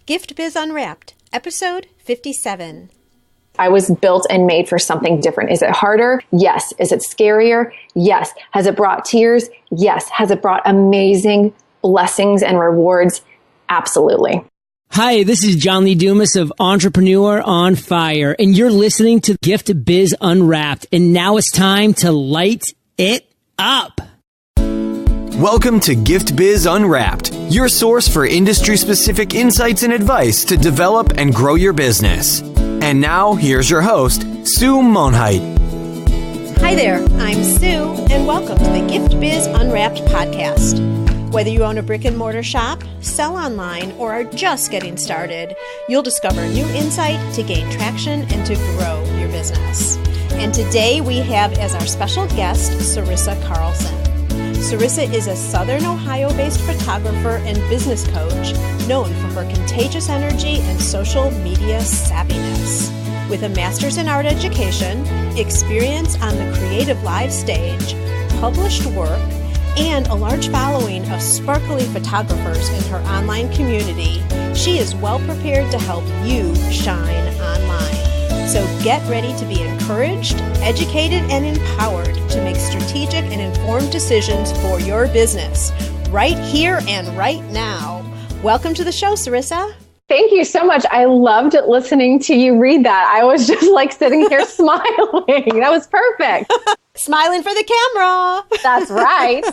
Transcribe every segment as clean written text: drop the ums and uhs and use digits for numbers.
Gift Biz Unwrapped, episode 57. I was built and made for something different. Is it harder? Yes. Is it scarier? Yes. Has it brought tears? Yes. Has it brought amazing blessings and rewards? Absolutely. Hi, this is John Lee Dumas of Entrepreneur on Fire, and you're listening to Gift Biz Unwrapped. And now it's time to light it up. Welcome to Gift Biz Unwrapped, your source for industry-specific insights and advice to develop and grow your business. And now, here's your host, Sue Monheit. Hi there, I'm Sue, and welcome to the Gift Biz Unwrapped podcast. Whether you own a brick and mortar shop, sell online, or are just getting started, you'll discover new insight to gain traction and to grow your business. And today we have as our special guest, Cyrissa Carlson. Cyrissa is a Southern Ohio-based photographer and business coach known for her contagious energy and social media savviness. With a master's in art education, experience on the creative live stage, published work, and a large following of sparkly photographers in her online community, she is well prepared to help you shine online. So get ready to be encouraged, educated, and empowered to make strategic and informed decisions for your business right here and right now. Welcome to the show, Cyrissa. Thank you so much. I loved listening to you read that. I was just like sitting here smiling. That was perfect. Smiling for the camera. That's right.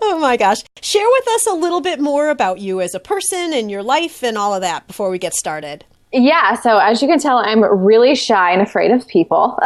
Oh my gosh. Share with us a little bit more about you as a person and your life and all of that before we get started. Yeah, so as you can tell, I'm really shy and afraid of people.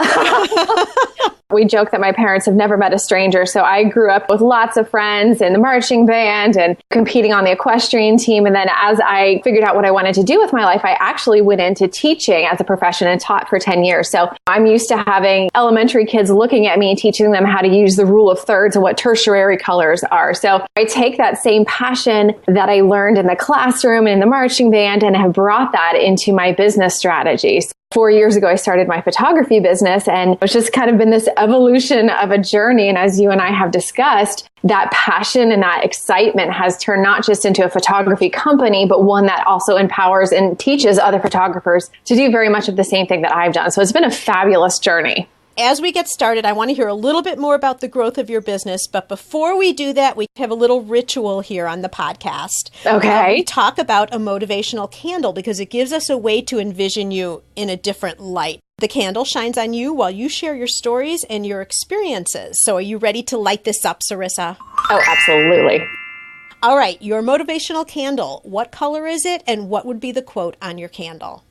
We joke that my parents have never met a stranger, so I grew up with lots of friends in the marching band and competing on the equestrian team. And then as I figured out what I wanted to do with my life, I actually went into teaching as a profession and taught for 10 years. So I'm used to having elementary kids looking at me and teaching them how to use the rule of thirds and what tertiary colors are. So I take that same passion that I learned in the classroom and in the marching band and have brought that into my business strategies. 4 years ago, I started my photography business, and it's just kind of been this evolution of a journey. And as you and I have discussed, that passion and that excitement has turned not just into a photography company, but one that also empowers and teaches other photographers to do very much of the same thing that I've done. So it's been a fabulous journey. As we get started, I want to hear a little bit more about the growth of your business. But before we do that, we have a little ritual here on the podcast. Okay. We talk about a motivational candle because it gives us a way to envision you in a different light. The candle shines on you while you share your stories and your experiences. So are you ready to light this up, Cyrissa? Oh, absolutely. All right. Your motivational candle. What color is it? And what would be the quote on your candle?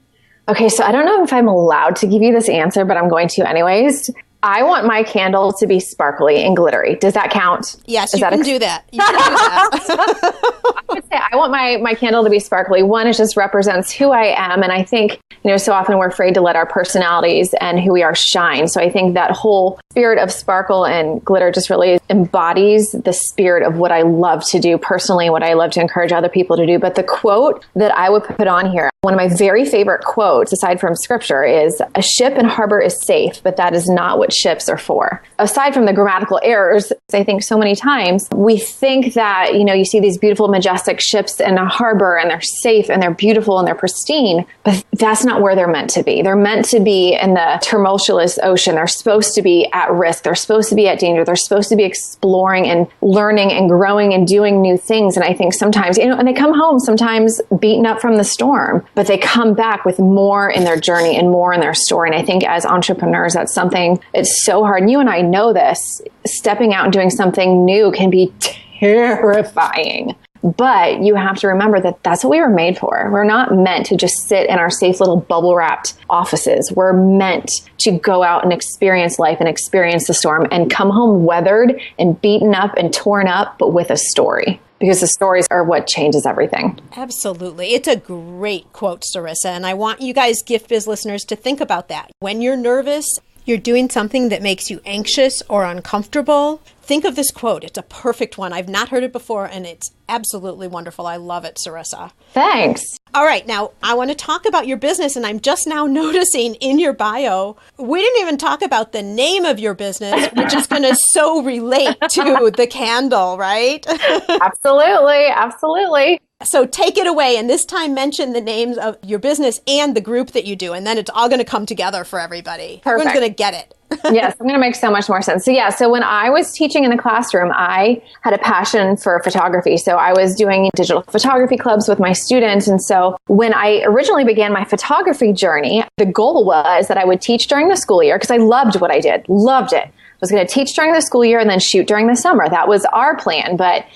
Okay, so I don't know if I'm allowed to give you this answer, but I'm going to anyways. I want my candle to be sparkly and glittery. Does that count? Yes, you can do that. You can do that. I would say I want my candle to be sparkly. One, it just represents who I am. And I think, so often we're afraid to let our personalities and who we are shine. So I think that whole spirit of sparkle and glitter just really embodies the spirit of what I love to do personally, what I love to encourage other people to do. But the quote that I would put on here, one of my very favorite quotes, aside from scripture, is "A ship in harbor is safe, but that is not what ships are for." Aside from the grammatical errors, I think so many times we think that, you see these beautiful, majestic ships in a harbor and they're safe and they're beautiful and they're pristine, but that's not where they're meant to be. They're meant to be in the tumultuous ocean. They're supposed to be at risk. They're supposed to be at danger. They're supposed to be exploring and learning and growing and doing new things. And I think sometimes, and they come home sometimes beaten up from the storm, but they come back with more in their journey and more in their story. And I think as entrepreneurs, that's something, it's so hard. And you and I know this. Stepping out and doing something new can be terrifying. But you have to remember that that's what we were made for. We're not meant to just sit in our safe little bubble wrapped offices. We're meant to go out and experience life and experience the storm and come home weathered and beaten up and torn up, but with a story. Because the stories are what changes everything. Absolutely. It's a great quote, Cyrissa. And I want you guys, Gift Biz listeners, to think about that. When you're nervous, you're doing something that makes you anxious or uncomfortable, think of this quote. It's a perfect one. I've not heard it before, and it's absolutely wonderful. I love it, Cyrissa. Thanks. All right. Now, I want to talk about your business, and I'm just now noticing in your bio, we didn't even talk about the name of your business, which is going to so relate to the candle, right? Absolutely. Absolutely. So take it away, and this time mention the names of your business and the group that you do, and then it's all going to come together for everybody. Perfect. Everyone's going to get it. Yes, I'm going to make so much more sense. So when I was teaching in the classroom, I had a passion for photography. So I was doing digital photography clubs with my students. And so when I originally began my photography journey, the goal was that I would teach during the school year because I loved what I did, loved it. I was going to teach during the school year and then shoot during the summer. That was our plan. But,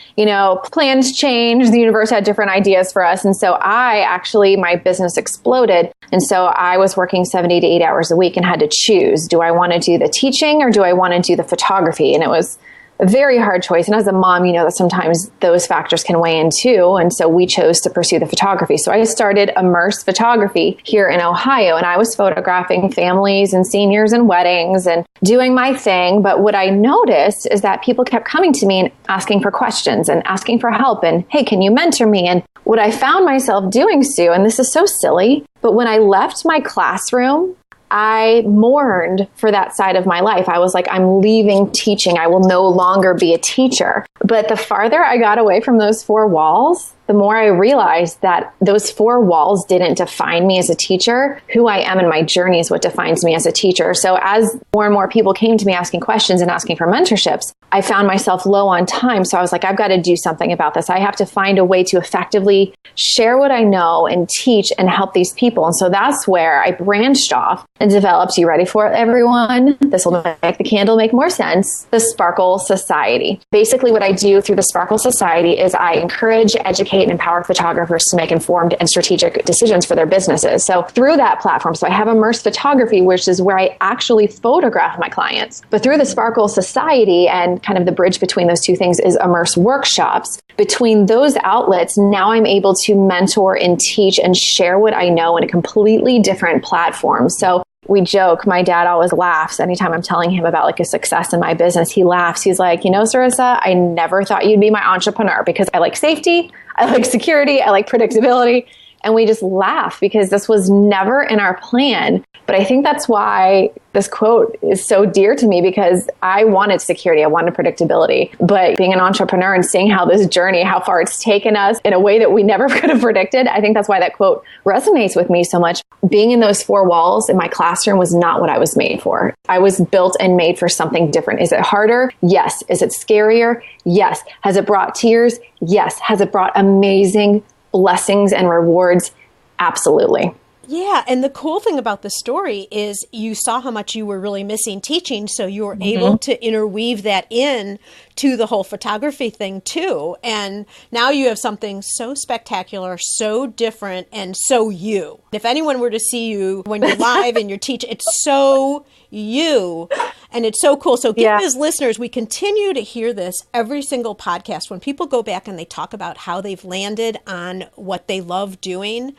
plans changed. The universe had different ideas for us. And so my business exploded. And so I was working 70 to 8 hours a week and had to choose. Do I want to do the teaching or do I want to do the photography? And it was a very hard choice. And as a mom, that sometimes those factors can weigh in too. And so we chose to pursue the photography. So I started Immerse Photography here in Ohio, and I was photographing families and seniors and weddings and doing my thing. But what I noticed is that people kept coming to me and asking for questions and asking for help. And, hey, can you mentor me? And what I found myself doing, Sue, and this is so silly, but when I left my classroom, I mourned for that side of my life. I was like, I'm leaving teaching. I will no longer be a teacher. But the farther I got away from those four walls, the more I realized that those four walls didn't define me as a teacher. Who I am and my journey is what defines me as a teacher. So as more and more people came to me asking questions and asking for mentorships, I found myself low on time. So I was like, I've got to do something about this. I have to find a way to effectively share what I know and teach and help these people. And so that's where I branched off and developed, you ready for it, everyone? This will make the candle make more sense. The Sparkle Society. Basically what I do through the Sparkle Society is I encourage, educate, and empower photographers to make informed and strategic decisions for their businesses. So through that platform, so I have Immerse Photography, which is where I actually photograph my clients. But through the Sparkle Society, and kind of the bridge between those two things is Immerse Workshops. Between those outlets, now I'm able to mentor and teach and share what I know in a completely different platform. So we joke, my dad always laughs anytime I'm telling him about like a success in my business. He laughs. He's like, Cyrissa, I never thought you'd be my entrepreneur because I like safety, I like security, I like predictability. And we just laugh because this was never in our plan. But I think that's why this quote is so dear to me, because I wanted security, I wanted predictability. But being an entrepreneur and seeing how this journey, how far it's taken us in a way that we never could have predicted, I think that's why that quote resonates with me so much. Being in those four walls in my classroom was not what I was made for. I was built and made for something different. Is it harder? Yes. Is it scarier? Yes. Has it brought tears? Yes. Has it brought amazing blessings and rewards? Absolutely. Yeah. And the cool thing about the story is you saw how much you were really missing teaching. So you were able to interweave that in to the whole photography thing too. And now you have something so spectacular, so different, and so you. If anyone were to see you when you're live and you're teaching, it's so you. And it's so cool. So Gift Biz listeners, we continue to hear this every single podcast. When people go back and they talk about how they've landed on what they love doing,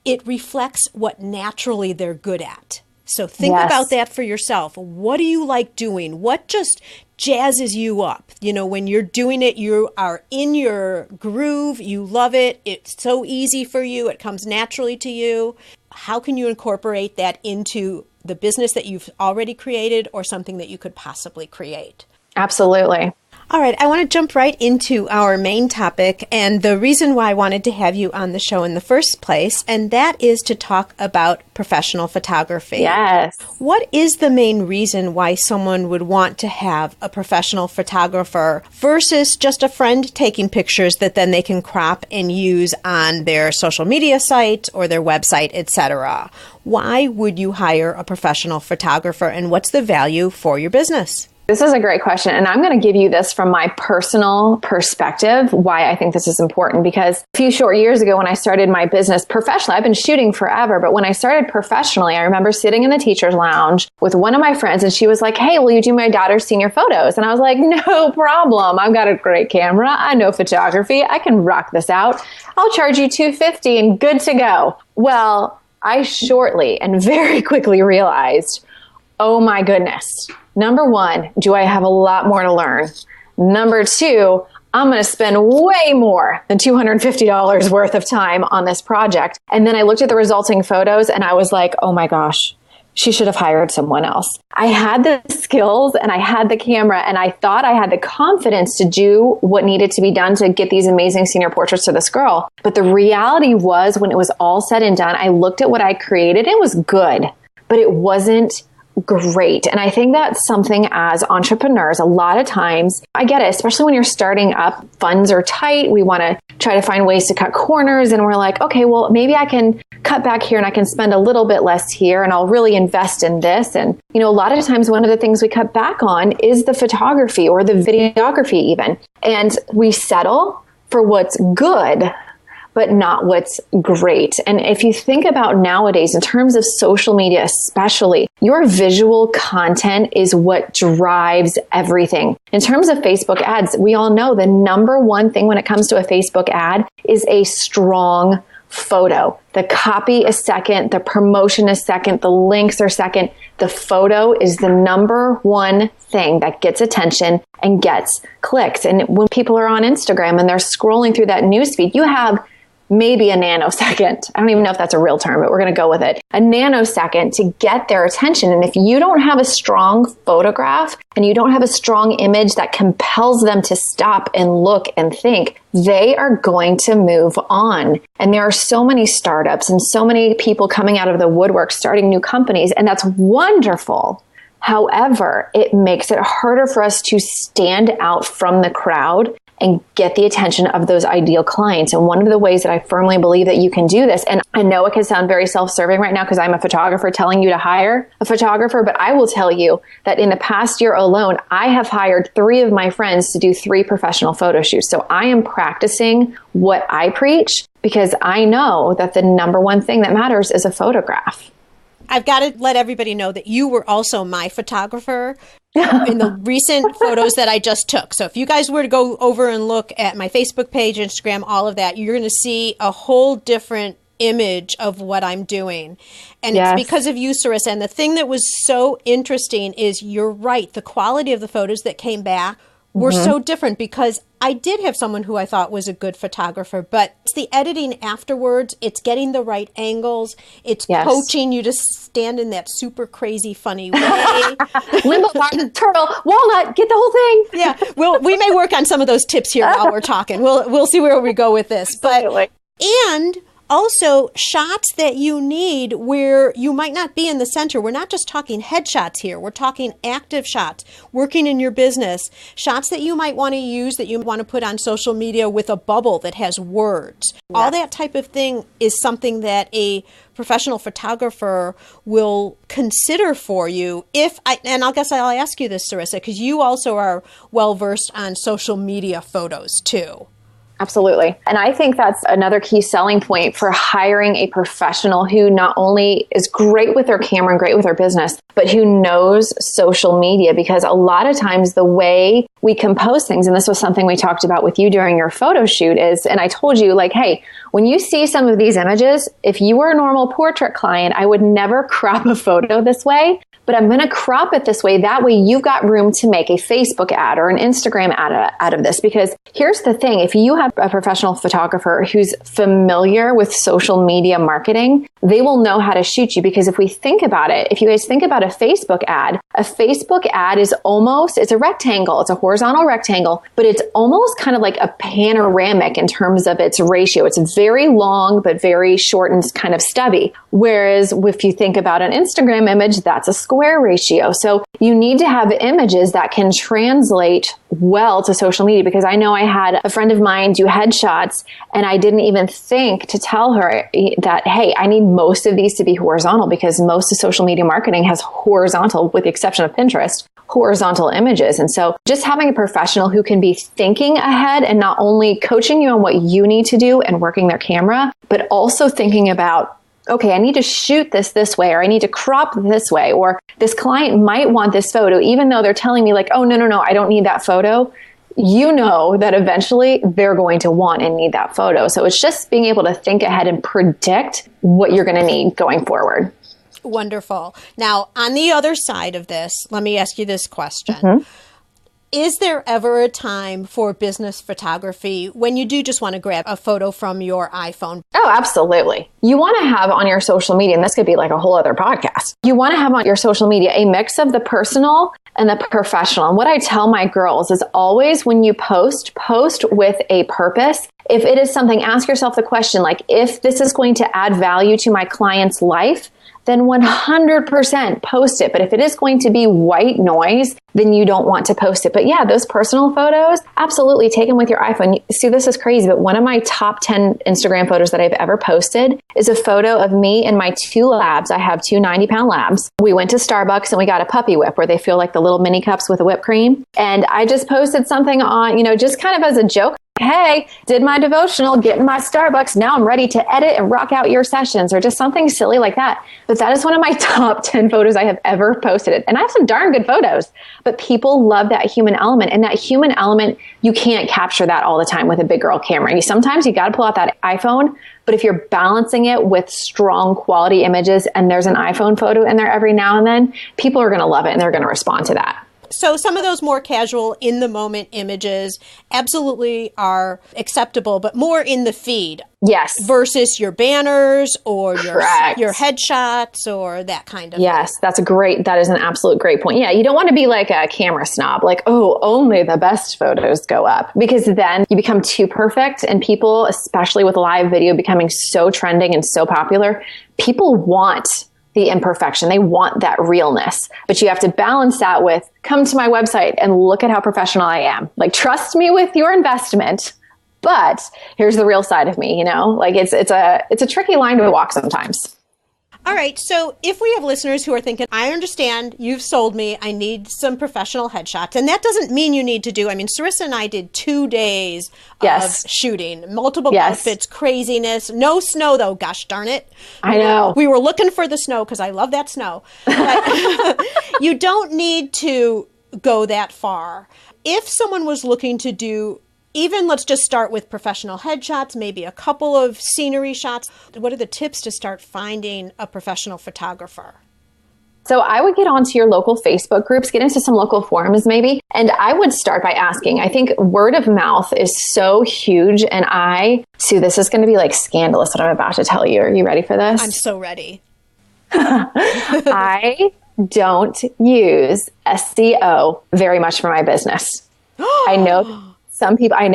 it reflects what naturally they're good at. So think about that for yourself. What do you like doing? What just jazzes you up? When you're doing it, you are in your groove. You love it. It's so easy for you. It comes naturally to you. How can you incorporate that into the business that you've already created or something that you could possibly create? Absolutely. All right, I want to jump right into our main topic and the reason why I wanted to have you on the show in the first place, and that is to talk about professional photography. Yes. What is the main reason why someone would want to have a professional photographer versus just a friend taking pictures that then they can crop and use on their social media site or their website, etc.? Why would you hire a professional photographer, and what's the value for your business? This is a great question. And I'm going to give you this from my personal perspective, why I think this is important. Because a few short years ago, when I started my business professionally, I've been shooting forever, but when I started professionally, I remember sitting in the teacher's lounge with one of my friends, and she was like, hey, will you do my daughter's senior photos? And I was like, no problem. I've got a great camera. I know photography. I can rock this out. I'll charge you $250 and good to go. Well, I shortly and very quickly realized, oh my goodness. Number one, do I have a lot more to learn? Number two, I'm going to spend way more than $250 worth of time on this project. And then I looked at the resulting photos and I was like, oh my gosh, she should have hired someone else. I had the skills and I had the camera and I thought I had the confidence to do what needed to be done to get these amazing senior portraits to this girl. But the reality was, when it was all said and done, I looked at what I created. It was good, but it wasn't great. And I think that's something as entrepreneurs, a lot of times, I get it, especially when you're starting up, funds are tight. We want to try to find ways to cut corners. And we're like, okay, well, maybe I can cut back here and I can spend a little bit less here and I'll really invest in this. And, a lot of times one of the things we cut back on is the photography or the videography even. And we settle for what's good, but not what's great. And if you think about nowadays, in terms of social media especially, your visual content is what drives everything. In terms of Facebook ads, we all know the number one thing when it comes to a Facebook ad is a strong photo. The copy is second, the promotion is second, the links are second. The photo is the number one thing that gets attention and gets clicks. And when people are on Instagram and they're scrolling through that newsfeed, you have maybe a nanosecond. I don't even know if that's a real term, but we're going to go with it. A nanosecond to get their attention. And if you don't have a strong photograph and you don't have a strong image that compels them to stop and look and think, they are going to move on. And there are so many startups and so many people coming out of the woodwork, starting new companies, and that's wonderful. However, it makes it harder for us to stand out from the crowd and get the attention of those ideal clients. And one of the ways that I firmly believe that you can do this, and I know it can sound very self-serving right now because I'm a photographer telling you to hire a photographer, but I will tell you that in the past year alone, I have hired 3 of my friends to do 3 professional photo shoots. So I am practicing what I preach because I know that the number one thing that matters is a photograph. I've got to let everybody know that you were also my photographer in the recent photos that I just took. So if you guys were to go over and look at my Facebook page, Instagram, all of that, you're going to see a whole different image of what I'm doing. And It's because of you, Cyrissa. And the thing that was so interesting is you're right. The quality of the photos that came back were so different because I did have someone who I thought was a good photographer, but it's the editing afterwards. It's getting the right angles. It's coaching you to stand in that super crazy funny way. Limbo bar, turtle, walnut, get the whole thing. Yeah. We may work on some of those tips here while we're talking. We'll see where we go with this. But and also shots that you need where you might not be in the center. We're not just talking headshots here. We're talking active shots, working in your business, shots that you might want to use, that you want to put on social media with a bubble that has words. Yeah. All that type of thing is something that a professional photographer will consider for you. And I guess I'll ask you this, Cyrissa, because you also are well-versed on social media photos too. Absolutely. And I think that's another key selling point for hiring a professional who not only is great with their camera and great with their business, but who knows social media. Because a lot of times the way we compose things, and this was something we talked about with you during your photo shoot is, and I told you like, hey, when you see some of these images, if you were a normal portrait client, I would never crop a photo this way. But I'm going to crop it this way. That way you've got room to make a Facebook ad or an Instagram ad out of this. Because here's the thing. If you have a professional photographer who's familiar with social media marketing, they will know how to shoot you. Because if we think about it, if you guys think about a Facebook ad is almost, it's a rectangle. It's a horizontal rectangle, but it's almost kind of like a panoramic in terms of its ratio. It's very long, but very short and kind of stubby. Whereas if you think about an Instagram image, that's a square ratio. So you need to have images that can translate well to social media, because I know I had a friend of mine do headshots and I didn't even think to tell her that, hey, I need most of these to be horizontal because most of social media marketing has horizontal, with the exception of Pinterest, horizontal images. And so just having a professional who can be thinking ahead and not only coaching you on what you need to do and working their camera, but also thinking about, okay, I need to shoot this way, or I need to crop this way, or this client might want this photo, even though they're telling me like, oh, no, I don't need that photo. You know that eventually they're going to want and need that photo. So it's just being able to think ahead and predict what you're going to need going forward. Wonderful. Now, on the other side of this, let me ask you this question. Is there ever a time for business photography when you do just want to grab a photo from your iPhone? Oh, absolutely. You want to have on your social media, and this could be like a whole other podcast. You want to have on your social media a mix of the personal and the professional. And what I tell my girls is always when you post with a purpose. If it is something, ask yourself the question, like, if this is going to add value to my client's life, then 100% post it. But if it is going to be white noise, then you don't want to post it. But yeah, those personal photos, absolutely take them with your iPhone. See, this is crazy, but one of my top 10 Instagram photos that I've ever posted is a photo of me and my 2 labs. I have 2 90-pound labs. We went to Starbucks and we got a puppy whip where they feel like the little mini cups with a whipped cream. And I just posted something on, just kind of as a joke. Hey, did my devotional, get in my Starbucks. Now I'm ready to edit and rock out your sessions, or just something silly like that. But that is one of my top 10 photos I have ever posted. And I have some darn good photos, but people love that human element. And that human element, you can't capture that all the time with a big girl camera. Sometimes you got to pull out that iPhone, but if you're balancing it with strong quality images and there's an iPhone photo in there every now and then, people are going to love it and they're going to respond to that. So some of those more casual, in-the-moment images absolutely are acceptable, but more in the feed. Yes. Versus your banners or Correct. your headshots or that kind of Yes, that is an absolute great point. Yeah, you don't want to be like a camera snob, like, oh, only the best photos go up, because then you become too perfect, and people, especially with live video becoming so trending and so popular, people want the imperfection. They want that realness, but you have to balance that with, come to my website and look at how professional I am. Like, trust me with your investment, but here's the real side of me, like it's a tricky line to walk sometimes. All right. So if we have listeners who are thinking, I understand, you've sold me, I need some professional headshots. And that doesn't mean you need to do, Cyrissa and I did 2 days of shooting, multiple outfits, craziness, no snow though. Gosh darn it. I know. We were looking for the snow because I love that snow. But you don't need to go that far. If someone was looking to do, even let's just start with professional headshots, maybe a couple of scenery shots. What are the tips to start finding a professional photographer? So I would get onto your local Facebook groups, get into some local forums maybe, and I would start by asking. I think word of mouth is so huge, and Sue, this is going to be like scandalous what I'm about to tell you. Are you ready for this? I'm so ready. I don't use SEO very much for my business. I know some people right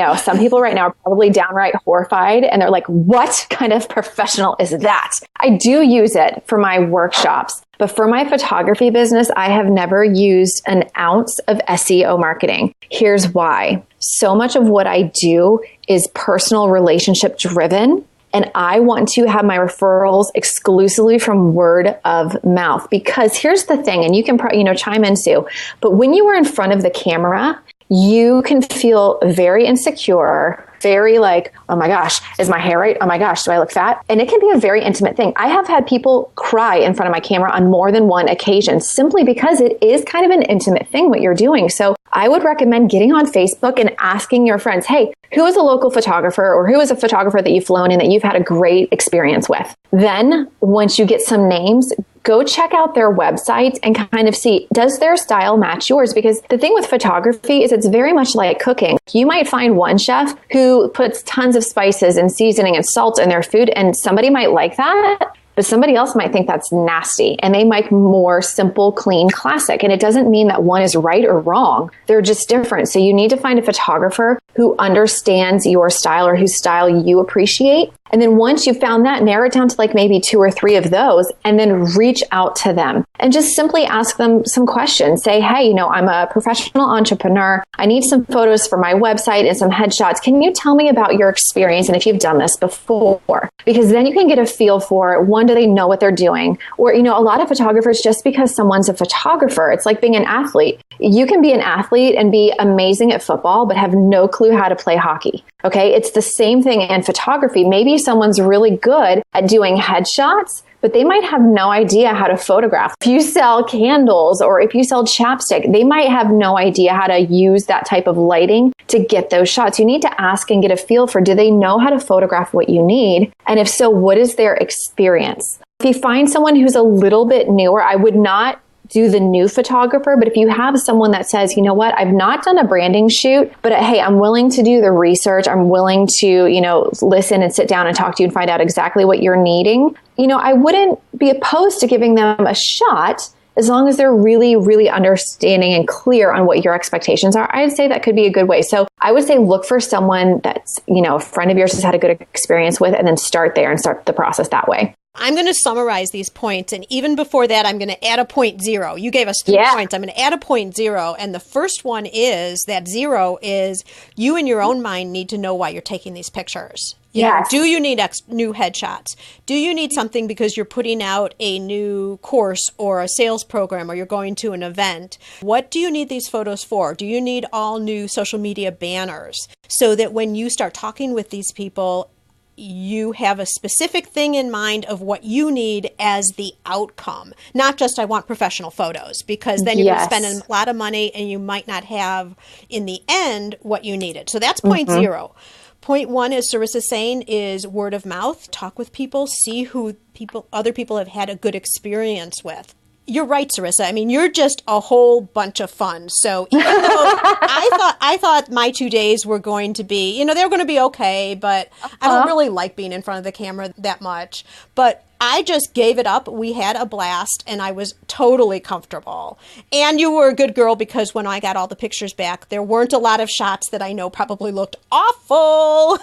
now are probably downright horrified, and they're like, what kind of professional is that? I do use it for my workshops, but for my photography business, I have never used an ounce of SEO marketing. Here's why. So much of what I do is personal relationship driven. And I want to have my referrals exclusively from word of mouth, because here's the thing, and you can chime in, Sue, but when you are in front of the camera, you can feel very insecure, very like, oh my gosh, is my hair right? Oh my gosh, do I look fat? And it can be a very intimate thing. I have had people cry in front of my camera on more than one occasion, simply because it is kind of an intimate thing what you're doing. So I would recommend getting on Facebook and asking your friends, hey, who is a local photographer, or who is a photographer that you've flown in that you've had a great experience with? Then once you get some names, go check out their website and kind of see, does their style match yours? Because the thing with photography is it's very much like cooking. You might find one chef who puts tons of spices and seasoning and salt in their food, and somebody might like that, but somebody else might think that's nasty, and they make more simple, clean, classic. And it doesn't mean that one is right or wrong. They're just different. So you need to find a photographer who understands your style or whose style you appreciate. And then once you've found that, narrow it down to like maybe 2 or 3 of those, and then reach out to them and just simply ask them some questions. Say, hey, I'm a professional entrepreneur. I need some photos for my website and some headshots. Can you tell me about your experience and if you've done this before? Because then you can get a feel for, one, do they know what they're doing? Or, a lot of photographers, just because someone's a photographer, it's like being an athlete. You can be an athlete and be amazing at football, but have no clue how to play hockey. Okay. It's the same thing in photography. Maybe someone's really good at doing headshots, but they might have no idea how to photograph. If you sell candles or if you sell chapstick, they might have no idea how to use that type of lighting to get those shots. You need to ask and get a feel for, do they know how to photograph what you need? And if so, what is their experience? If you find someone who's a little bit newer, I would not do the new photographer. But if you have someone that says, you know what, I've not done a branding shoot, but hey, I'm willing to do the research. I'm willing to, listen and sit down and talk to you and find out exactly what you're needing. I wouldn't be opposed to giving them a shot as long as they're really, really understanding and clear on what your expectations are. I'd say that could be a good way. So I would say look for someone that's, a friend of yours has had a good experience with, and then start there and start the process that way. I'm going to summarize these points. And even before that, I'm going to add a 0.0. You gave us 3 points. I'm going to add a 0.0. And the first one is that 0 is you in your own mind need to know why you're taking these pictures. Do you need new headshots? Do you need something because you're putting out a new course or a sales program or you're going to an event? What do you need these photos for? Do you need all new social media banners so that when you start talking with these people, you have a specific thing in mind of what you need as the outcome, not just I want professional photos, because then you're going to spend a lot of money and you might not have in the end what you needed. So that's 0.0. 0.1, as Cyrissa's saying, is word of mouth. Talk with people, see who other people have had a good experience with. You're right, Cyrissa. I mean, you're just a whole bunch of fun. So even though I thought my 2 days were going to be, they were going to be okay, but I don't really like being in front of the camera that much. But I just gave it up. We had a blast and I was totally comfortable. And you were a good girl because when I got all the pictures back, there weren't a lot of shots that I know probably looked awful.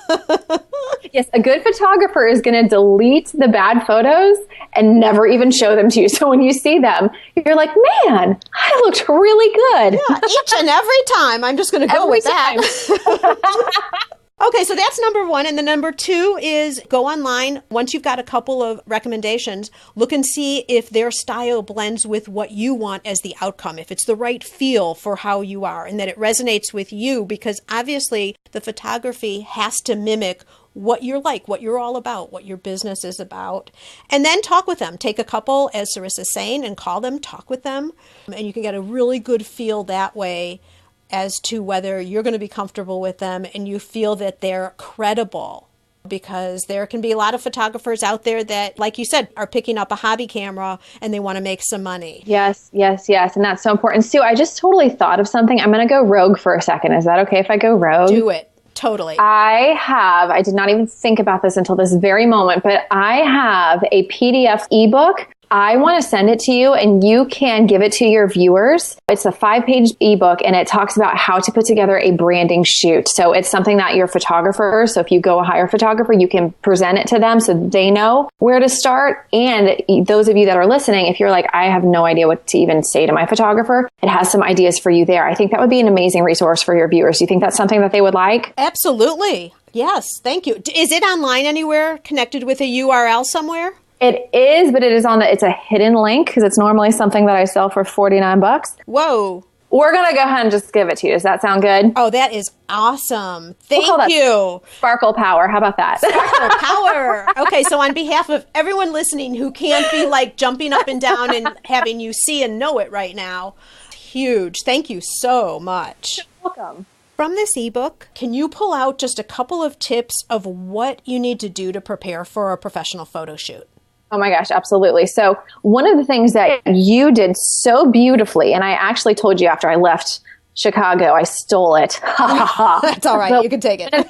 Yes, a good photographer is going to delete the bad photos and never even show them to you. So when you see them, you're like, man, I looked really good. Yeah, each and every time. I'm just going to go with that. Okay, so that's number 1. And the number 2 is go online. Once you've got a couple of recommendations, look and see if their style blends with what you want as the outcome, if it's the right feel for how you are and that it resonates with you, because obviously the photography has to mimic what you're like, what you're all about, what your business is about. And then talk with them. Take a couple, as Cyrissa's saying, and call them, talk with them. And you can get a really good feel that way as to whether you're going to be comfortable with them and you feel that they're credible, because there can be a lot of photographers out there that, like you said, are picking up a hobby camera and they want to make some money. Yes. And that's so important. Sue, I just totally thought of something. I'm going to go rogue for a second. Is that okay if I go rogue? Do it. Totally. I did not even think about this until this very moment, but I have a PDF ebook. I want to send it to you and you can give it to your viewers. It's a 5-page ebook and it talks about how to put together a branding shoot. So it's something that your photographer, so if you go hire a photographer, you can present it to them so they know where to start. And those of you that are listening, if you're like, I have no idea what to even say to my photographer, it has some ideas for you there. I think that would be an amazing resource for your viewers. Do you think that's something that they would like? Absolutely. Yes. Thank you. Is it online anywhere, connected with a URL somewhere? It is, but it's a hidden link because it's normally something that I sell for $49. Whoa. We're going to go ahead and just give it to you. Does that sound good? Oh, that is awesome. Thank you. Sparkle Power. How about that? Sparkle Power. Okay, so on behalf of everyone listening who can't be like jumping up and down and having you see and know it right now, huge. Thank you so much. You're welcome. From this ebook, can you pull out just a couple of tips of what you need to do to prepare for a professional photo shoot? Oh my gosh, absolutely. So one of the things that you did so beautifully, and I actually told you after I left Chicago, I stole it. That's all right. You can take it. One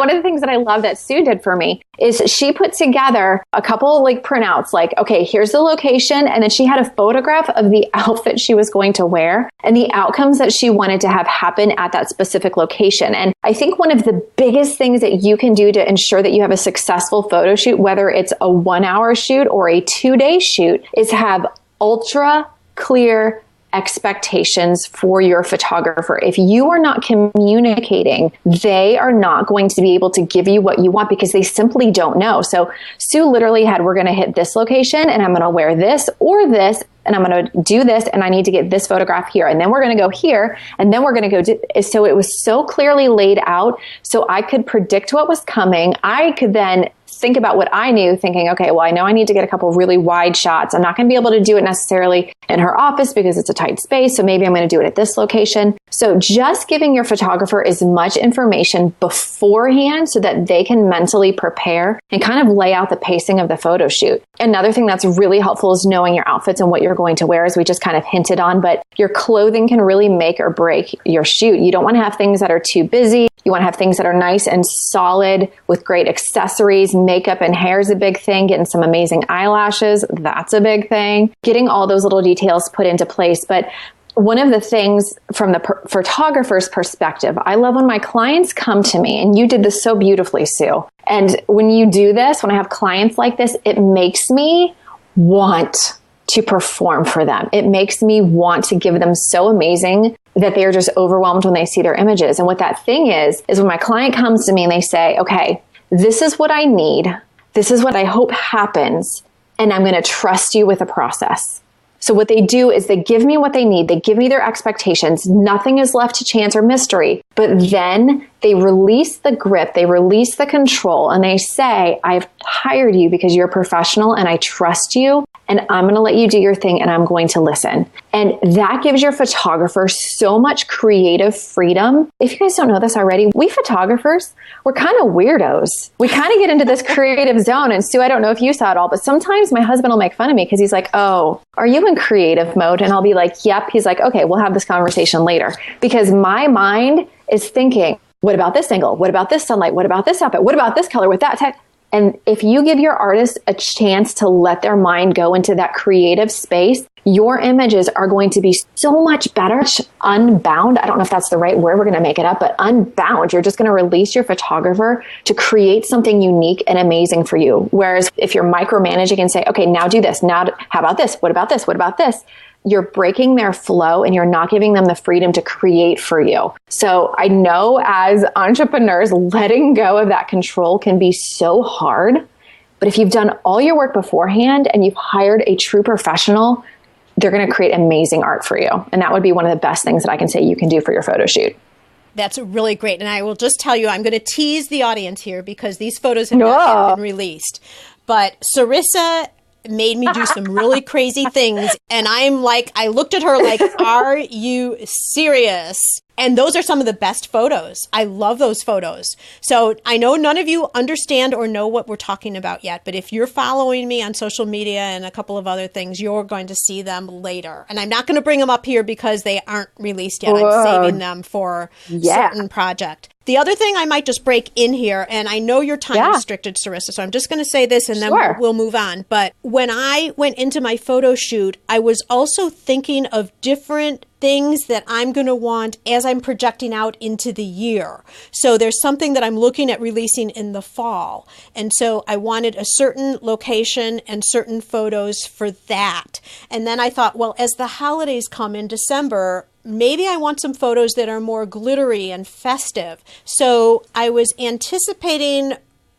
of the things that I love that Sue did for me is she put together a couple like printouts, like, okay, here's the location. And then she had a photograph of the outfit she was going to wear and the outcomes that she wanted to have happen at that specific location. And I think one of the biggest things that you can do to ensure that you have a successful photo shoot, whether it's a 1-hour shoot or a 2-day shoot, is have ultra clear expectations for your photographer. If you are not communicating, they are not going to be able to give you what you want because they simply don't know. So Sue literally had, we're going to hit this location and I'm going to wear this or this and I'm going to do this and I need to get this photograph here. And then we're going to go here and then we're going to go do, so it was so clearly laid out so I could predict what was coming. I could then think about what I knew, thinking, okay, well, I know I need to get a couple really wide shots. I'm not going to be able to do it necessarily in her office because it's a tight space. So maybe I'm going to do it at this location. So just giving your photographer as much information beforehand so that they can mentally prepare and kind of lay out the pacing of the photo shoot. Another thing that's really helpful is knowing your outfits and what you're going to wear, as we just kind of hinted on, but your clothing can really make or break your shoot. You don't want to have things that are too busy. You want to have things that are nice and solid with great accessories. Makeup and hair is a big thing. Getting some amazing eyelashes, that's a big thing. Getting all those little details put into place. But one of the things from the photographer's perspective, I love when my clients come to me, and you did this so beautifully, Sue. And when you do this, when I have clients like this, it makes me want to perform for them. It makes me want to give them so amazing that they are just overwhelmed when they see their images. And what that thing is when my client comes to me and they say, okay, this is what I need. This is what I hope happens. And I'm going to trust you with the process. So what they do is they give me what they need. They give me their expectations. Nothing is left to chance or mystery. But then they release the grip, they release the control, and they say, I've hired you because you're a professional and I trust you, and I'm going to let you do your thing and I'm going to listen. And that gives your photographer so much creative freedom. If you guys don't know this already, we photographers, we're kind of weirdos. We kind of get into this creative zone. And Sue, I don't know if you saw it all, but sometimes my husband will make fun of me because he's like, oh, are you in creative mode? And I'll be like, yep. He's like, okay, we'll have this conversation later. Because my mind is thinking, what about this angle? What about this sunlight? What about this outfit? What about this color with that tech? And if you give your artist a chance to let their mind go into that creative space, your images are going to be so much better, unbound. I don't know if that's the right word. We're going to make it up, but unbound. You're just going to release your photographer to create something unique and amazing for you. Whereas if you're micromanaging and say, okay, now do this. Now, how about this? What about this? What about this? You're breaking their flow and you're not giving them the freedom to create for you. So I know as entrepreneurs, letting go of that control can be so hard. But if you've done all your work beforehand and you've hired a true professional, they're going to create amazing art for you. And that would be one of the best things that I can say you can do for your photo shoot. That's really great. And I will just tell you, I'm going to tease the audience here because these photos have not yet been released. But Cyrissa made me do some really crazy things. And I'm like, I looked at her like, are you serious? And those are some of the best photos. I love those photos. So I know none of you understand or know what we're talking about yet, but if you're following me on social media and a couple of other things, you're going to see them later. And I'm not going to bring them up here because they aren't released yet. I'm saving them for a certain project. The other thing I might just break in here, and I know you're time restricted, Cyrissa, so I'm just going to say this and then we'll move on. But when I went into my photo shoot, I was also thinking of different things that I'm going to want as I'm projecting out into the year. So there's something that I'm looking at releasing in the fall. And so I wanted a certain location and certain photos for that. And then I thought, well, as the holidays come in December, maybe I want some photos that are more glittery and festive. So I was anticipating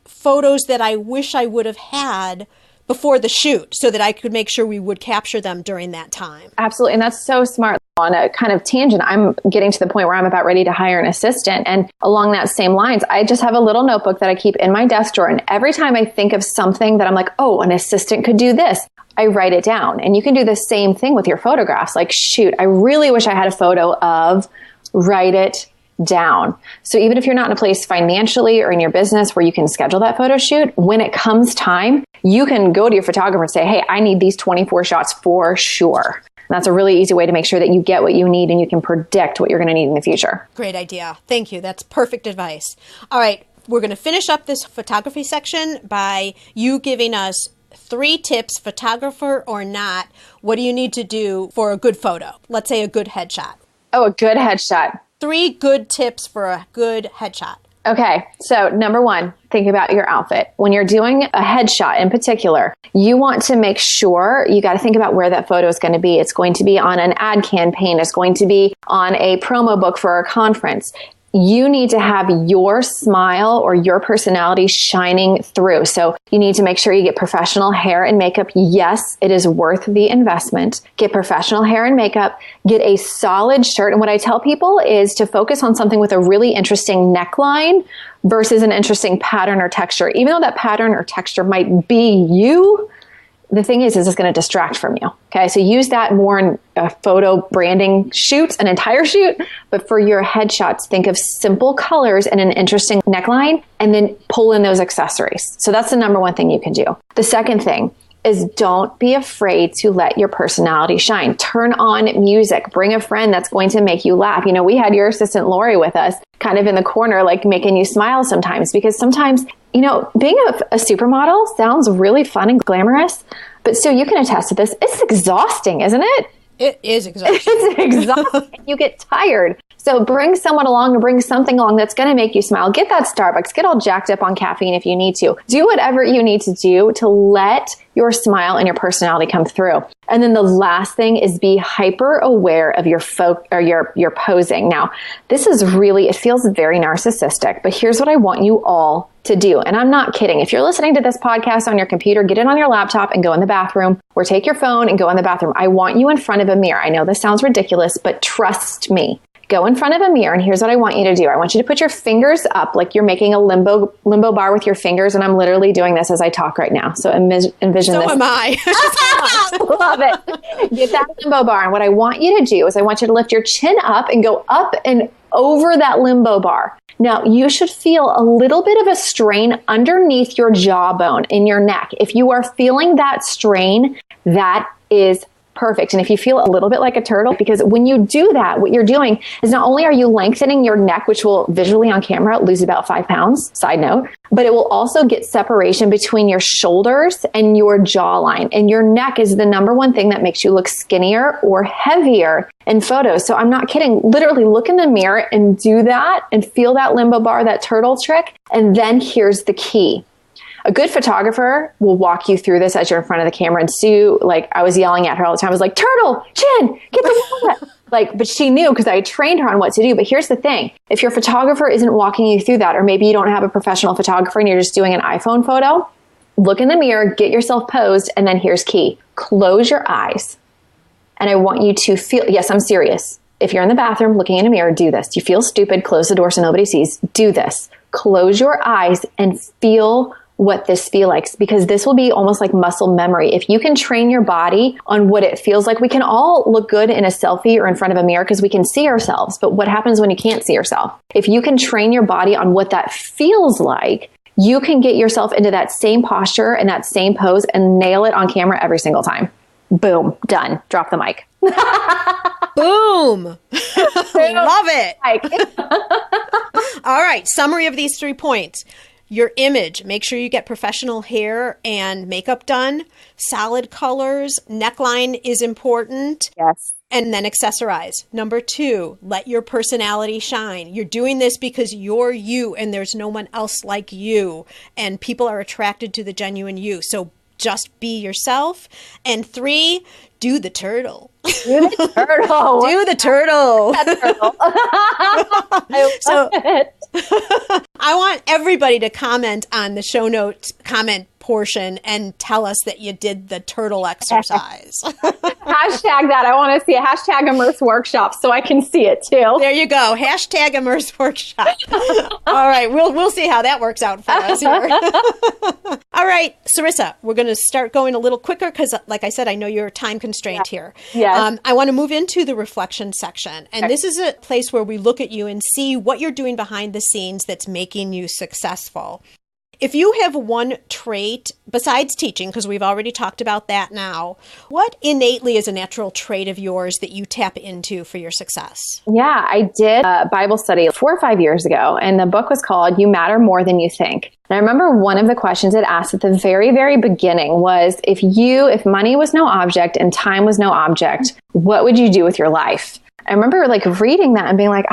photos that I wish I would have had before the shoot so that I could make sure we would capture them during that time. Absolutely. And that's so smart. On a kind of tangent, I'm getting to the point where I'm about ready to hire an assistant. And along that same lines, I just have a little notebook that I keep in my desk drawer. And every time I think of something that I'm like, oh, an assistant could do this, I write it down. And you can do the same thing with your photographs. Like, shoot, I really wish I had a photo of, write it down. So even if you're not in a place financially or in your business where you can schedule that photo shoot, when it comes time, you can go to your photographer and say, hey, I need these 24 shots for sure. And that's a really easy way to make sure that you get what you need and you can predict what you're going to need in the future. Great idea. Thank you. That's perfect advice. All right. We're going to finish up this photography section by you giving us 3 tips, photographer or not. What do you need to do for a good photo? Let's say a good headshot. Oh, a good headshot. 3 good tips for a good headshot. Okay, so number 1, think about your outfit. When you're doing a headshot in particular, you want to make sure you got to think about where that photo is going to be. It's going to be on an ad campaign. It's going to be on a promo book for a conference. you need to have your smile or your personality shining through. So you need to make sure you get professional hair and makeup. Yes, it is worth the investment. Get professional hair and makeup, get a solid shirt. And what I tell people is to focus on something with a really interesting neckline versus an interesting pattern or texture. Even though that pattern or texture might be you, the thing is it's going to distract from you. Okay. So use that more in a photo branding shoot, an entire shoot. But for your headshots, think of simple colors and an interesting neckline, and then pull in those accessories. So that's the number one thing you can do. The second thing is don't be afraid to let your personality shine. Turn on music. Bring a friend that's going to make you laugh. You know, we had your assistant Lori with us kind of in the corner, like making you smile sometimes, because sometimes, you know, being a supermodel sounds really fun and glamorous, but so you can attest to this. It's exhausting, isn't it? It is exhausting. It's exhausting. You get tired. So bring someone along or bring something along that's going to make you smile. Get that Starbucks. Get all jacked up on caffeine if you need to. Do whatever you need to do to let your smile and your personality come through. And then the last thing is be hyper aware of your your posing. Now, this is really, it feels very narcissistic, but here's what I want you all to do. And I'm not kidding. If you're listening to this podcast on your computer, get it on your laptop and go in the bathroom, or take your phone and go in the bathroom. I want you in front of a mirror. I know this sounds ridiculous, but trust me. Go in front of a mirror, and here's what I want you to do. I want you to put your fingers up like you're making a limbo bar with your fingers, and I'm literally doing this as I talk right now. So envision this. So am I. Love it. Get that limbo bar, and what I want you to do is I want you to lift your chin up and go up and over that limbo bar. Now, you should feel a little bit of a strain underneath your jawbone in your neck. If you are feeling that strain, that is perfect. And if you feel a little bit like a turtle, because when you do that, what you're doing is not only are you lengthening your neck, which will visually on camera lose about 5 pounds, side note, but it will also get separation between your shoulders and your jawline. And your neck is the number one thing that makes you look skinnier or heavier in photos. So I'm not kidding. Literally look in the mirror and do that and feel that limbo bar, that turtle trick. And then here's the key. A good photographer will walk you through this as you're in front of the camera. And Sue, like, I was yelling at her all the time. I was like, turtle, chin, get the wallet. Like, but she knew because I trained her on what to do. But here's the thing. If your photographer isn't walking you through that, or maybe you don't have a professional photographer and you're just doing an iPhone photo, look in the mirror, get yourself posed, and then here's key. Close your eyes. And I want you to feel, yes, I'm serious. If you're in the bathroom looking in a mirror, do this. You feel stupid, close the door so nobody sees. Do this. Close your eyes and feel what this feels like, because this will be almost like muscle memory. If you can train your body on what it feels like, we can all look good in a selfie or in front of a mirror because we can see ourselves. But what happens when you can't see yourself? If you can train your body on what that feels like, you can get yourself into that same posture and that same pose and nail it on camera every single time. Boom, done. Drop the mic. Boom. Love it. All right. Summary of these 3 points. Your image, make sure you get professional hair and makeup done. Solid colors, neckline is important. Yes. And then accessorize. Number 2, let your personality shine. You're doing this because you're you and there's no one else like you. And people are attracted to the genuine you. So just be yourself. And 3, do the turtle. Do the turtle. Do the turtle. I love it. I want everybody to comment on the show notes comment portion and tell us that you did the turtle exercise. Hashtag that. I want to see a hashtag Immerse workshop so I can see it too. There you go. Hashtag Immerse workshop. All right. We'll see how that works out for us here. All right, Cyrissa, we're going to start going a little quicker because, like I said, I know you're time constrained here. Yes. I want to move into the reflection section. And this is a place where we look at you and see what you're doing behind the scenes that's making you successful. If you have one trait besides teaching, because we've already talked about that now, what innately is a natural trait of yours that you tap into for your success? Yeah, I did a Bible study 4 or 5 years ago, and the book was called You Matter More Than You Think. And I remember one of the questions it asked at the very, very beginning was, if money was no object and time was no object, what would you do with your life? I remember like reading that and being like,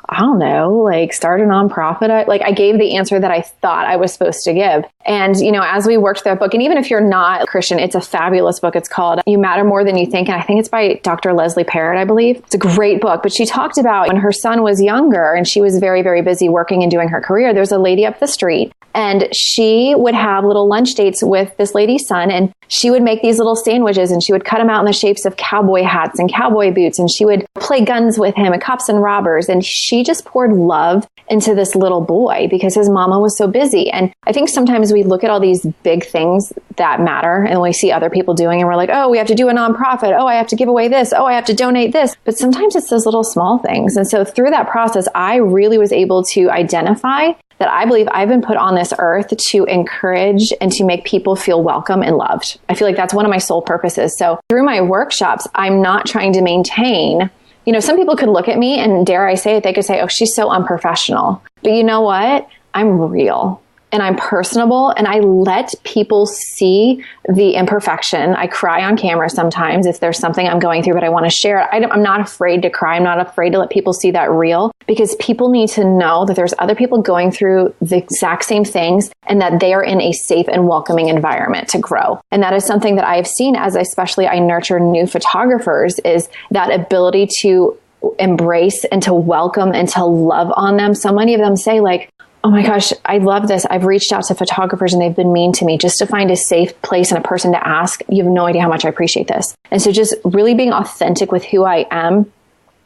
I don't know, like start a nonprofit. I gave the answer that I thought I was supposed to give. And, as we worked through that book, and even if you're not Christian, it's a fabulous book. It's called You Matter More Than You Think. And I think it's by Dr. Leslie Parrott, I believe. It's a great book. But she talked about when her son was younger and she was very, very busy working and doing her career, there's a lady up the street and she would have little lunch dates with this lady's son. And she would make these little sandwiches and she would cut them out in the shapes of cowboy hats and cowboy boots. And she would play guns with him and cops and robbers. And she just poured love into this little boy because his mama was so busy. And I think sometimes we look at all these big things that matter and we see other people doing and we're like, oh, we have to do a nonprofit. Oh, I have to give away this. Oh, I have to donate this. But sometimes it's those little small things. And so through that process, I really was able to identify that I believe I've been put on this earth to encourage and to make people feel welcome and loved. I feel like that's one of my sole purposes. So through my workshops, I'm not trying to maintain, some people could look at me and dare I say it, they could say, oh, she's so unprofessional. But you know what? I'm real. And I'm personable and I let people see the imperfection. I cry on camera sometimes if there's something I'm going through, but I want to share it. I'm not afraid to cry. I'm not afraid to let people see that real because people need to know that there's other people going through the exact same things and that they are in a safe and welcoming environment to grow. And that is something that I've seen as especially I nurture new photographers is that ability to embrace and to welcome and to love on them. So many of them say like, oh my gosh, I love this. I've reached out to photographers and they've been mean to me just to find a safe place and a person to ask. You have no idea how much I appreciate this. And so just really being authentic with who I am,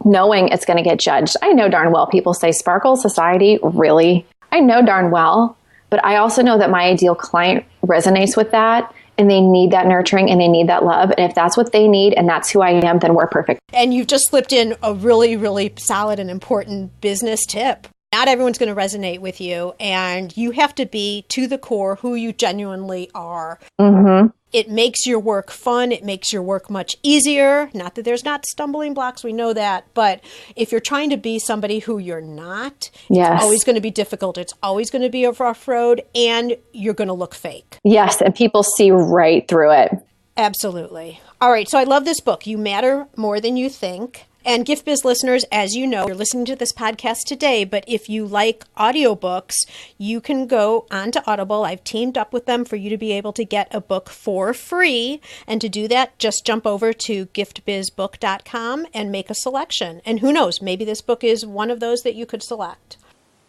knowing it's going to get judged. I know darn well people say sparkle society, really? I know darn well, but I also know that my ideal client resonates with that and they need that nurturing and they need that love. And if that's what they need and that's who I am, then we're perfect. And you've just slipped in a really, really solid and important business tip. Not everyone's going to resonate with you, and you have to be to the core who you genuinely are. Mm-hmm. It makes your work fun. It makes your work much easier. Not that there's not stumbling blocks. We know that. But if you're trying to be somebody who you're not, yes. It's always going to be difficult. It's always going to be a rough road, and you're going to look fake. Yes, and people see right through it. Absolutely. All right, so I love this book, You Matter More Than You Think. And Gift Biz listeners, as you know, you're listening to this podcast today, but if you like audiobooks, you can go onto Audible. I've teamed up with them for you to be able to get a book for free. And to do that, just jump over to giftbizbook.com and make a selection. And who knows, maybe this book is one of those that you could select.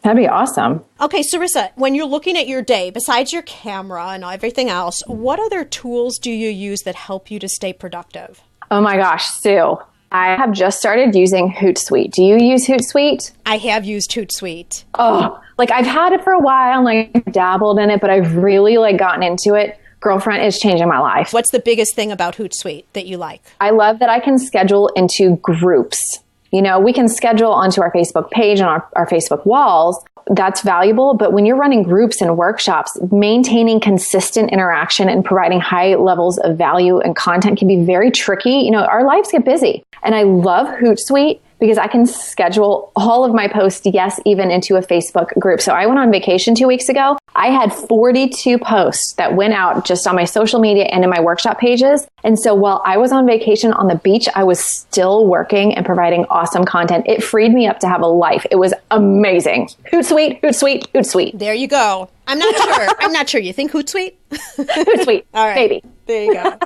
That'd be awesome. Okay, Cyrissa, when you're looking at your day, besides your camera and everything else, what other tools do you use that help you to stay productive? Oh my gosh, Sue. I have just started using Hootsuite. Do you use Hootsuite? I have used Hootsuite. Oh, I've had it for a while and dabbled in it, but I've really gotten into it. Girlfriend, it's changing my life. What's the biggest thing about Hootsuite that you like? I love that I can schedule into groups. We can schedule onto our Facebook page and our Facebook walls. That's valuable. But when you're running groups and workshops, maintaining consistent interaction and providing high levels of value and content can be very tricky. Our lives get busy. And I love Hootsuite because I can schedule all of my posts, yes, even into a Facebook group. So I went on vacation 2 weeks ago. I had 42 posts that went out just on my social media and in my workshop pages. And so while I was on vacation on the beach, I was still working and providing awesome content. It freed me up to have a life. It was amazing. Hootsuite, Hootsuite, Hootsuite. There you go. I'm not sure. I'm not sure. You think Hootsuite? Hootsuite. All right. Maybe. There you go.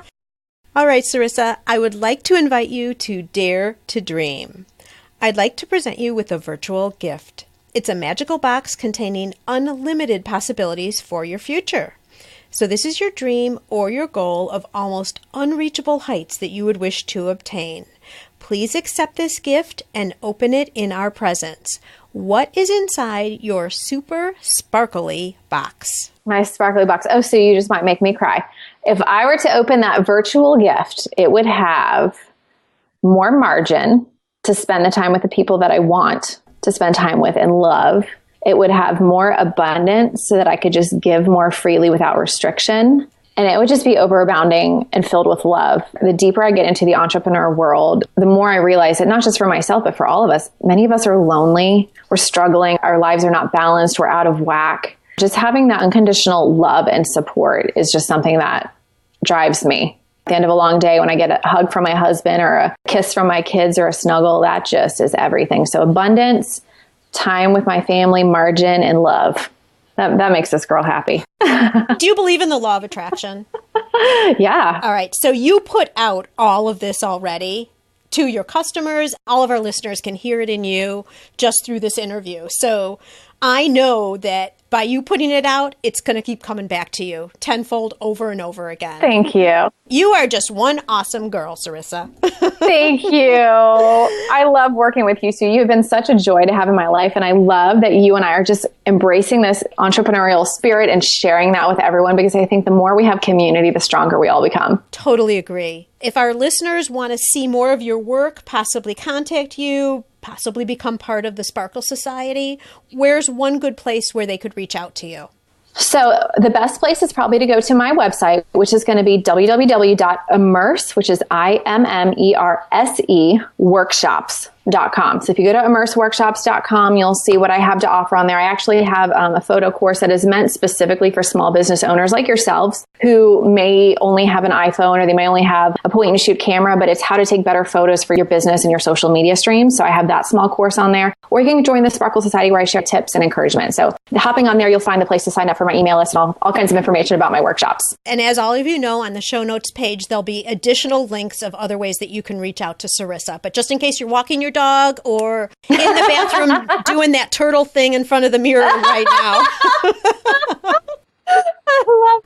All right, Cyrissa, I would like to invite you to Dare to Dream. I'd like to present you with a virtual gift. It's a magical box containing unlimited possibilities for your future. So this is your dream or your goal of almost unreachable heights that you would wish to obtain. Please accept this gift and open it in our presence. What is inside your super sparkly box? My sparkly box. Oh, so you just might make me cry. If I were to open that virtual gift, it would have more margin to spend the time with the people that I want to spend time with and love. It would have more abundance so that I could just give more freely without restriction. And it would just be overabounding and filled with love. The deeper I get into the entrepreneur world, the more I realize that not just for myself, but for all of us, many of us are lonely. We're struggling. Our lives are not balanced. We're out of whack. Just having that unconditional love and support is just something that drives me. At the end of a long day, when I get a hug from my husband or a kiss from my kids or a snuggle, that just is everything. So abundance, time with my family, margin, and love. That makes this girl happy. Do you believe in the law of attraction? Yeah. All right. So you put out all of this already to your customers. All of our listeners can hear it in you just through this interview. So I know that by you putting it out, it's going to keep coming back to you tenfold over and over again. Thank you. You are just one awesome girl, Cyrissa. Thank you. I love working with you, Sue. You've been such a joy to have in my life. And I love that you and I are just embracing this entrepreneurial spirit and sharing that with everyone, because I think the more we have community, the stronger we all become. Totally agree. If our listeners want to see more of your work, possibly contact you, possibly become part of the Sparkle Society, where's one good place where they could reach out to you? So the best place is probably to go to my website, which is going to be www.immerse, which is IMMERSE, workshops.com. So if you go to immerseworkshops.com, you'll see what I have to offer on there. I actually have a photo course that is meant specifically for small business owners like yourselves who may only have an iPhone or they may only have a point and shoot camera, but it's how to take better photos for your business and your social media streams. So I have that small course on there. Or you can join the Sparkle Society where I share tips and encouragement. So hopping on there, you'll find the place to sign up for my email list and all kinds of information about my workshops. And as all of you know, on the show notes page, there'll be additional links of other ways that you can reach out to Cyrissa. But just in case you're walking your dog or in the bathroom doing that turtle thing in front of the mirror right now.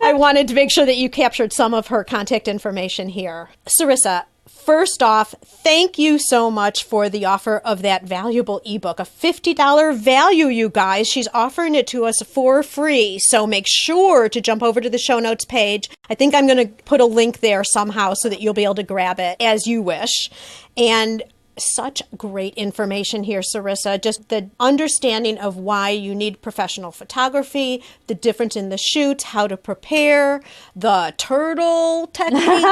I wanted to make sure that you captured some of her contact information here. Cyrissa, first off, thank you so much for the offer of that valuable ebook, a $50 value, you guys. She's offering it to us for free. So make sure to jump over to the show notes page. I think I'm going to put a link there somehow so that you'll be able to grab it as you wish. And such great information here, Cyrissa. Just the understanding of why you need professional photography, the difference in the shoot, how to prepare, the turtle technique.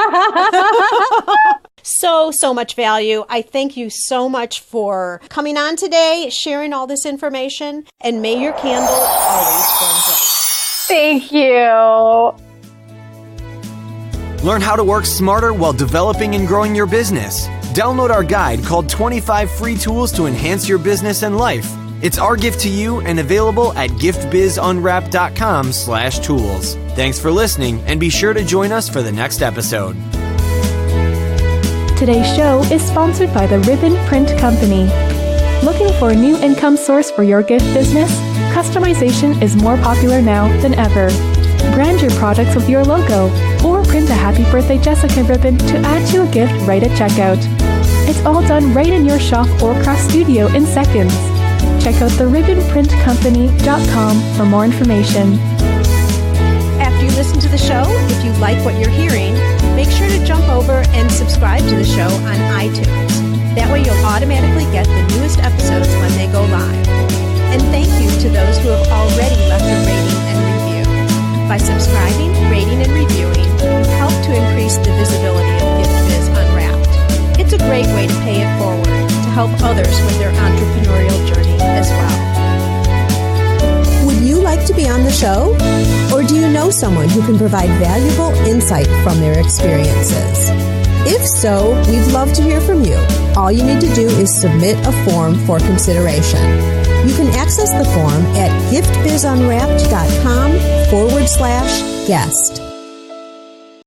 So much value. I thank you so much for coming on today, sharing all this information, and may your candle always burn bright. Thank you. Learn how to work smarter while developing and growing your business. Download our guide called 25 Free Tools to Enhance Your Business and Life. It's our gift to you and available at giftbizunwrapped.com/tools. Thanks for listening, and be sure to join us for the next episode. Today's show is sponsored by the Ribbon Print Company. Looking for a new income source for your gift business? Customization is more popular now than ever. Brand your products with your logo, or print a Happy Birthday Jessica ribbon to add to a gift right at checkout. It's all done right in your shop or craft studio in seconds. Check out theribbonprintcompany.com for more information. After you listen to the show, if you like what you're hearing, make sure to jump over and subscribe to the show on iTunes. That way you'll automatically get the newest episodes when they go live. And thank you to those who have already left a rating and review. By subscribing, rating, and reviewing, you help to increase the visibility of Gift Biz Unwrapped. It's a great way to pay it forward to help others with their entrepreneurial journey as well. Would you like to be on the show? Or do you know someone who can provide valuable insight from their experiences? If so, we'd love to hear from you. All you need to do is submit a form for consideration. You can access the form at giftbizunwrapped.com/guest.